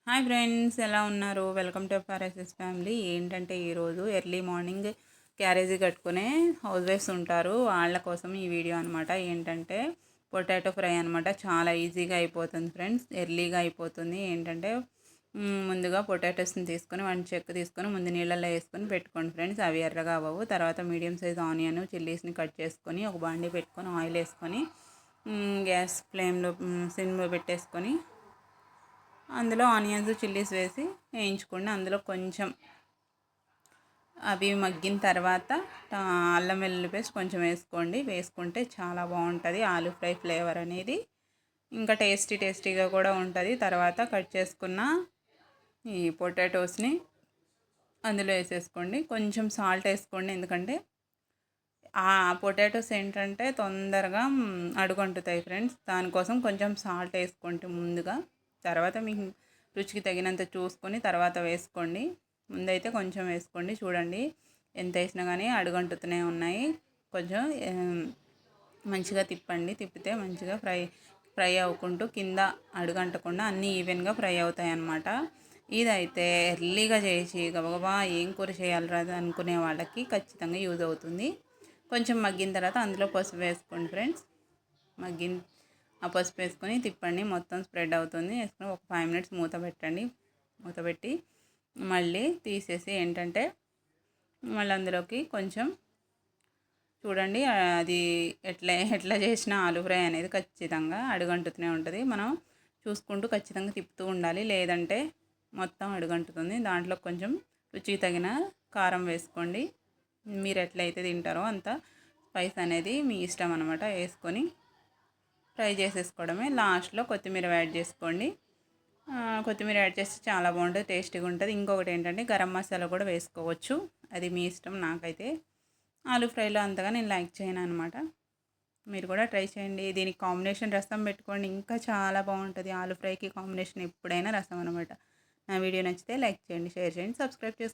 Hi friends, ఎలా ఉన్నారు? Welcome to FRSS family. ఏంటంటే ఈరోజు ఎర్లీ మార్నింగ్ క్యారేజీ కట్టుకునే హౌస్ వైఫ్స్ ఉంటారు, వాళ్ళ కోసం ఈ వీడియో అనమాట. ఏంటంటే పొటాటో ఫ్రై అనమాట. చాలా ఈజీగా అయిపోతుంది ఫ్రెండ్స్, ఎర్లీగా అయిపోతుంది. ఏంటంటే ముందుగా పొటాటోస్ని తీసుకొని 1 చెక్ తీసుకొని ముందు నీళ్ళల్లో వేసుకొని పెట్టుకోండి ఫ్రెండ్స్. అవి ఎర్రగా అవ్వవు. తర్వాత మీడియం సైజ్ ఆనియన్ చిల్లీస్ని కట్ చేసుకొని ఒక బాండీ పెట్టుకొని ఆయిల్ వేసుకొని గ్యాస్ ఫ్లేమ్లో సిమ్లో పెట్టేసుకొని అందులో ఆనియన్స్ చిల్లీస్ వేసి వేయించుకోండి. అందులో కొంచెం అవి మగ్గిన తర్వాత అల్లం వెల్లుల్లి పేస్ట్ కొంచెం వేసుకోండి. వేసుకుంటే చాలా బాగుంటుంది ఆలూ ఫ్రై ఫ్లేవర్ అనేది, ఇంకా టేస్టీగా కూడా ఉంటుంది. తర్వాత కట్ చేసుకున్న ఈ పొటాటోస్ని అందులో వేసేసుకోండి. కొంచెం సాల్ట్ వేసుకోండి, ఎందుకంటే ఆ పొటాటోస్ ఏంటంటే తొందరగా అడుగంటుతాయి ఫ్రెండ్స్. దానికోసం కొంచెం సాల్ట్ వేసుకోండి ముందుగా. తర్వాత మీకు రుచికి తగినంత చూసుకొని తర్వాత వేసుకోండి. ముందైతే కొంచెం వేసుకోండి. చూడండి, ఎంత వేసినా కానీ అడుగంటుతూనే ఉన్నాయి. కొంచెం మంచిగా తిప్పండి. తిప్పితే మంచిగా ఫ్రై అవ్వకుంటూ కింద అడుగంటకుండా అన్నీ ఈవెన్గా ఫ్రై అవుతాయి అన్నమాట. ఇదైతే ఎర్లీగా చేసి గబగబా ఏం కూర చేయాలరా అనుకునే వాళ్ళకి ఖచ్చితంగా యూజ్ అవుతుంది. కొంచెం మగ్గిన తర్వాత అందులో పసుపు వేసుకోండి ఫ్రెండ్స్. ఆ పసుపు వేసుకొని తిప్పండి, మొత్తం స్ప్రెడ్ అవుతుంది. వేసుకొని ఒక 5 మినిట్స్ మూత పెట్టండి. మూత పెట్టి మళ్ళీ తీసేసి ఏంటంటే మళ్ళీ అందులోకి కొంచెం చూడండి, అది ఎట్లా చేసిన ఆలూ ఫ్రై అనేది ఖచ్చితంగా అడుగంటుతూనే ఉంటుంది. మనం చూసుకుంటూ ఖచ్చితంగా తిప్పుతూ ఉండాలి, లేదంటే మొత్తం అడుగంటుతుంది. దాంట్లో కొంచెం రుచికి తగిన కారం వేసుకోండి. మీరు ఎట్లయితే తింటారో అంత స్పైస్ అనేది మీ ఇష్టం అనమాట. వేసుకొని ఫ్రై చేసేసుకోవడమే. లాస్ట్లో కొత్తిమీర యాడ్ చేసుకోండి. కొత్తిమీర యాడ్ చేస్తే చాలా బాగుంటుంది, టేస్టీగా ఉంటుంది. ఇంకొకటి ఏంటంటే గరం మసాలా కూడా వేసుకోవచ్చు, అది మీ ఇష్టం. నాకైతే ఆలూ ఫ్రైలో అంతగా నేను లైక్ చేయను అనమాట. మీరు కూడా ట్రై చేయండి. దీనికి కాంబినేషన్ రసం పెట్టుకోండి, ఇంకా చాలా బాగుంటుంది. ఆలూ ఫ్రైకి కాంబినేషన్ ఎప్పుడైనా రసం అనమాట. నా వీడియో నచ్చితే లైక్ చేయండి, షేర్ చేయండి, సబ్స్క్రైబ్ చేసుకోండి.